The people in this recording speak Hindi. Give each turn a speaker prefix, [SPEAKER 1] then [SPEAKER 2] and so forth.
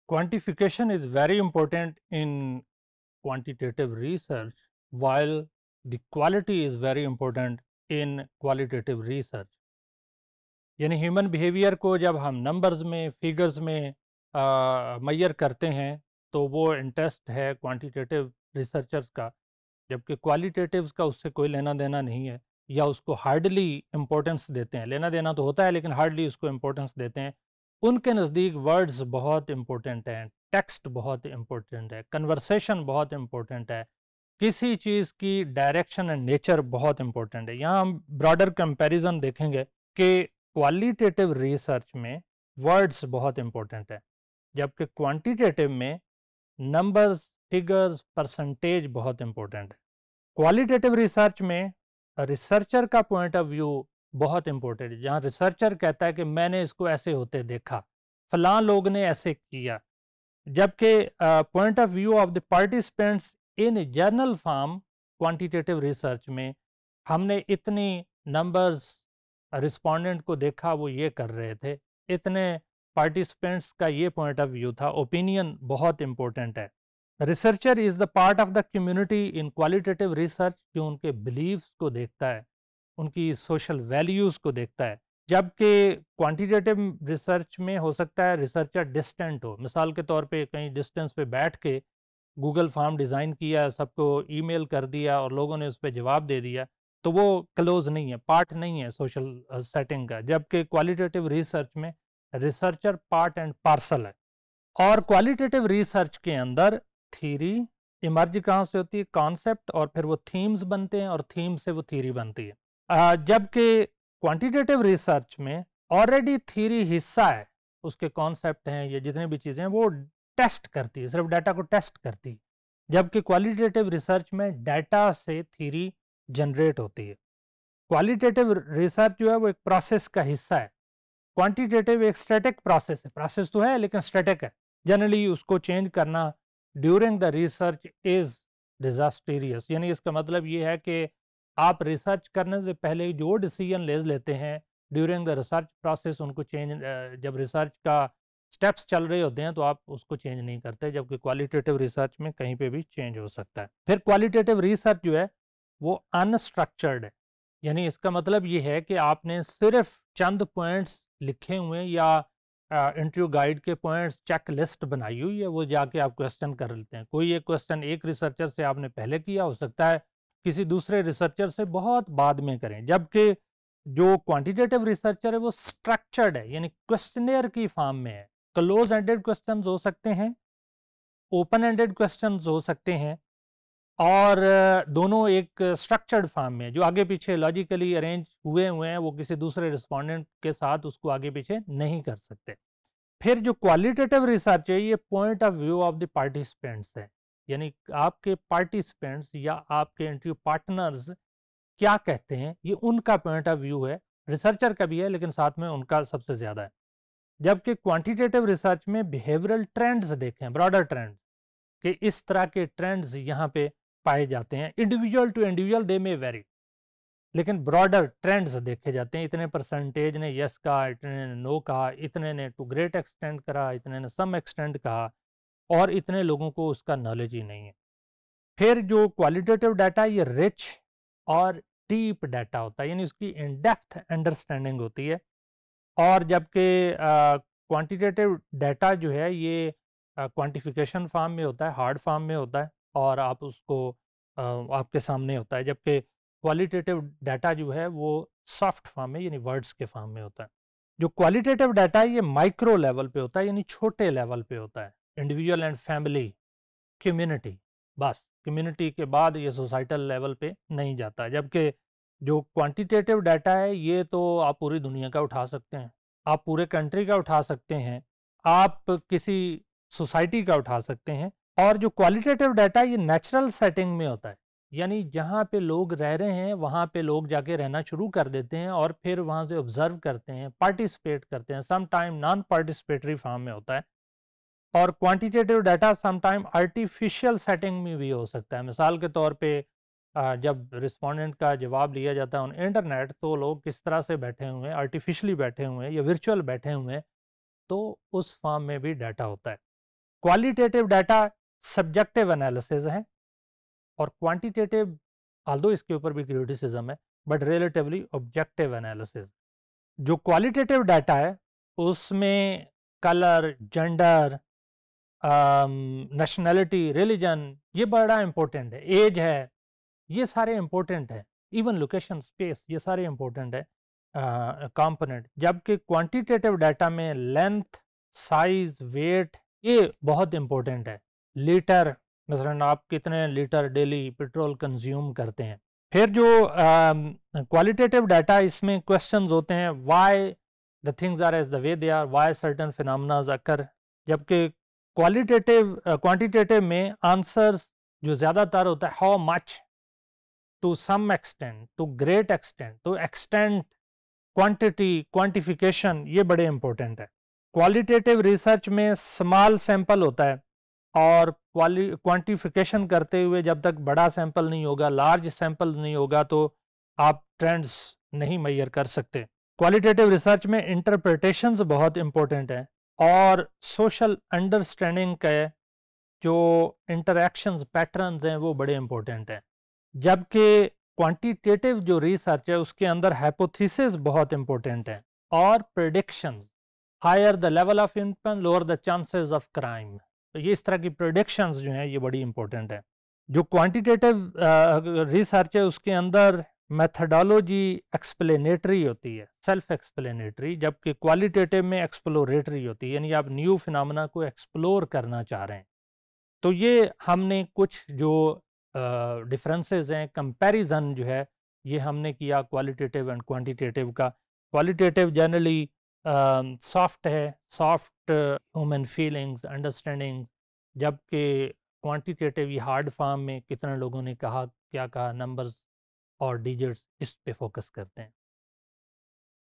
[SPEAKER 1] Quantification is very important in quantitative research, while the quality is very important in qualitative research. यानी ह्यूमन बिहेवियर को जब हम नंबर्स में, फिगर्स में मैयर करते हैं, तो वो इंटरेस्ट है क्वांटिटेटिव रिसर्चर्स का, जबकि क्वालिटेटिव्स का उससे कोई लेना देना नहीं है, या उसको हार्डली इम्पोर्टेंस देते हैं। लेना देना तो होता है, लेकिन हार्डली उसको इम्पोर्टेंस देते हैं। उनके नज़दीक वर्ड्स बहुत इम्पोर्टेंट हैं, टेक्स्ट बहुत इम्पोर्टेंट है, कन्वर्सेशन बहुत इम्पोर्टेंट है, किसी चीज़ की डायरेक्शन एंड नेचर बहुत इम्पोर्टेंट है। यहाँ हम ब्रॉडर कंपैरिजन देखेंगे कि क्वालिटेटिव रिसर्च में वर्ड्स बहुत इम्पोर्टेंट है, जबकि क्वांटिटेटिव में नंबर्स, फिगर्स, परसेंटेज बहुत इम्पोर्टेंट है। क्वालिटेटिव रिसर्च में रिसर्चर का पॉइंट ऑफ व्यू बहुत इम्पोर्टेंट है, जहाँ रिसर्चर कहता है कि मैंने इसको ऐसे होते देखा, फलां लोग ने ऐसे किया, जबकि point of view of the participants in journal form quantitative research में हमने इतनी नंबर्स रिस्पोंडेंट को देखा, वो ये कर रहे थे, इतने पार्टिसिपेंट्स का ये पॉइंट ऑफ व्यू था। ओपिनियन बहुत इंपॉर्टेंट है। Researcher is the part of the community in qualitative research, जो उनके बिलीव्स को देखता है, उनकी सोशल वैल्यूज़ को देखता है, जबकि क्वांटिटेटिव रिसर्च में हो सकता है रिसर्चर डिस्टेंट हो। मिसाल के तौर पे कहीं डिस्टेंस पे बैठ के गूगल फॉर्म डिज़ाइन किया, सबको ईमेल कर दिया और लोगों ने उस पे जवाब दे दिया, तो वो क्लोज़ नहीं है, पार्ट नहीं है सोशल सेटिंग का। जबकि क्वालिटेटिव रिसर्च में रिसर्चर पार्ट एंड पार्सल है। और क्वालिटेटिव रिसर्च के अंदर थ्योरी इमर्ज कहाँ से होती है, कॉन्सेप्ट, और फिर वो थीम्स बनते हैं और थीम से वो थ्योरी बनती है। जबकि क्वांटिटेटिव रिसर्च में ऑलरेडी थ्योरी हिस्सा है, उसके कॉन्सेप्ट हैं, ये जितने भी चीज़ें हैं वो टेस्ट करती है, सिर्फ डाटा को टेस्ट करती है, जबकि क्वालिटेटिव रिसर्च में डाटा से थ्योरी जनरेट होती है। क्वालिटेटिव रिसर्च जो है वो एक प्रोसेस का हिस्सा है, क्वांटिटेटिव एक स्टैटिक प्रोसेस है, प्रोसेस तो है लेकिन स्टैटिक है। जनरली उसको चेंज करना ड्यूरिंग द रिसर्च इज डिजास्टीरियस, यानी इसका मतलब ये है कि आप रिसर्च करने से पहले जो डिसीजन ले लेते हैं ड्यूरिंग द रिसर्च प्रोसेस, उनको चेंज, जब रिसर्च का स्टेप्स चल रहे होते हैं तो आप उसको चेंज नहीं करते, जबकि क्वालिटेटिव रिसर्च में कहीं पे भी चेंज हो सकता है। फिर क्वालिटेटिव रिसर्च जो है वो अनस्ट्रक्चर्ड है, यानी इसका मतलब ये है कि आपने सिर्फ चंद पॉइंट्स लिखे हुए हैं या इंटरव्यू गाइड के पॉइंट्स, चेक लिस्ट बनाई हुई है, वो जाके आप क्वेश्चन कर लेते हैं। कोई एक क्वेश्चन एक रिसर्चर से आपने पहले किया, हो सकता है किसी दूसरे रिसर्चर से बहुत बाद में करें, जबकि जो क्वांटिटेटिव रिसर्चर है वो स्ट्रक्चर्ड है, यानी क्वेश्चनेयर की फॉर्म में है। क्लोज एंडेड क्वेश्चन हो सकते हैं, ओपन एंडेड क्वेश्चन हो सकते हैं, और दोनों एक स्ट्रक्चर्ड फॉर्म में जो आगे पीछे लॉजिकली अरेंज हुए हुए हैं, वो किसी दूसरे रिस्पोंडेंट के साथ उसको आगे पीछे नहीं कर सकते। फिर जो क्वालिटेटिव रिसर्च है ये point of view of the participants है, यानी आपके पार्टिसिपेंट्स या आपके इंटरव्यू पार्टनर्स क्या कहते हैं, ये उनका पॉइंट ऑफ व्यू है। रिसर्चर का भी है लेकिन साथ में उनका सबसे ज़्यादा है। जबकि क्वांटिटेटिव रिसर्च में बिहेवियरल ट्रेंड्स देखें, ब्रॉडर ट्रेंड्स, कि इस तरह के ट्रेंड्स यहाँ पे पाए जाते हैं। इंडिविजुअल टू इंडिविजुअल दे में वेरी, लेकिन ब्रॉडर ट्रेंड्स देखे जाते हैं। इतने परसेंटेज ने यस कहा, इतने ने नो कहा, इतने ने टू ग्रेट एक्सटेंट कहा, इतने ने सम एक्सटेंट कहा, और इतने लोगों को उसका नॉलेज ही नहीं है। फिर जो क्वालिटेटिव डाटा ये रिच और डीप डाटा होता है, यानी उसकी इन डेप्थ अंडरस्टैंडिंग होती है। और जबकि क्वांटिटेटिव डाटा जो है ये क्वांटिफिकेशन फॉर्म में होता है, हार्ड फॉर्म में होता है, और आप उसको आपके सामने होता है, जबकि क्वालिटेटिव डाटा जो है वो सॉफ्ट फॉर्म में, यानी वर्ड्स के फॉर्म में होता है। जो क्वालिटेटिव डाटा है ये माइक्रो लेवल पे होता है, यानी छोटे लेवल पे होता है, इंडिविजुअल एंड फैमिली, कम्युनिटी, बस कम्युनिटी के बाद ये सोसाइटल लेवल पे नहीं जाता। जबकि जो क्वांटिटेटिव डाटा है ये तो आप पूरी दुनिया का उठा सकते हैं, आप पूरे कंट्री का उठा सकते हैं, आप किसी सोसाइटी का उठा सकते हैं। और जो क्वालिटेटिव डाटा ये नेचुरल सेटिंग में होता है, यानी जहाँ पे लोग रह रहे हैं वहाँ पे लोग जाके रहना शुरू कर देते हैं और फिर वहाँ से ऑब्जर्व करते हैं, पार्टिसिपेट करते हैं। Some time non participatory form में होता है। और quantitative data sometime artificial setting में भी हो सकता है। मिसाल के तौर पे जब रिस्पोंडेंट का जवाब लिया जाता है ऑन इंटरनेट, तो लोग किस तरह से बैठे हुए हैं, आर्टिफिशियली बैठे हुए हैं या वर्चुअल बैठे हुए हैं, तो उस फॉर्म में भी डाटा होता है। क्वालिटेटिव डाटा सब्जेक्टिव एनालिसिस है और क्वांटिटेटिव, आल्दो इसके ऊपर भी क्रिटिसिज्म है, बट रिलेटिवली ऑब्जेक्टिव एनालिसिस। जो क्वालिटेटिव डाटा है उसमें कलर, जेंडर, नेशनैलिटी, रिलीजन ये बड़ा इंपॉर्टेंट है, एज है, ये सारे इंपॉर्टेंट है, इवन लोकेशन, स्पेस, ये सारे इंपॉर्टेंट है कंपोनेंट। जबकि क्वांटिटेटिव डाटा में लेंथ, साइज, वेट ये बहुत इंपॉर्टेंट है। लीटर, मसलन आप कितने लीटर डेली पेट्रोल कंज्यूम करते हैं। फिर जो क्वालिटेटिव डाटा, इसमें क्वेश्चंस होते हैं, why the things are as the way they are, why certain phenomenas occur. जबकि क्वांटिटेटिव में आंसर्स जो ज़्यादातर होता है how much, to some extent, to great extent, to extent, quantity, quantification ये बड़े इंपॉर्टेंट है। क्वालिटेटिव रिसर्च में स्मॉल सैंपल होता है और क्वांटिफिकेशन करते हुए जब तक बड़ा सैंपल नहीं होगा, लार्ज सैंपल नहीं होगा, तो आप ट्रेंड्स नहीं मेजर कर सकते। क्वालिटेटिव रिसर्च में इंटरप्रिटेशंस बहुत इंपॉर्टेंट है और सोशल अंडरस्टैंडिंग के जो इंटरैक्शंस, पैटर्न्स हैं वो बड़े इंपॉर्टेंट हैं। जबकि क्वांटिटेटिव जो रिसर्च है उसके अंदर हाइपोथेसिस बहुत इंपॉर्टेंट है और prediction, higher the level of income lower the chances of crime, तो ये इस तरह की प्रेडिक्शंस जो हैं ये बड़ी इंपॉर्टेंट है। जो क्वांटिटेटिव रिसर्च है उसके अंदर मेथडोलॉजी एक्सप्लेनेटरी होती है, सेल्फ एक्सप्लेनेटरी, जबकि क्वालिटेटिव में एक्सप्लोरेटरी होती है, यानी आप न्यू फिनोमेना को एक्सप्लोर करना चाह रहे हैं। तो ये हमने कुछ जो डिफरेंसेस हैं, कंपैरिजन जो है ये हमने किया क्वालिटेटिव एंड क्वांटिटेटिव का। क्वालिटेटिव जनरली सॉफ्ट है, सॉफ्ट ह्यूमन फीलिंग्स, अंडरस्टैंडिंग, जबकि क्वांटिटेटिव ये हार्ड फॉर्म में कितने लोगों ने कहा, क्या कहा, नंबर्स और डिजिट्स, इस पे फोकस करते हैं।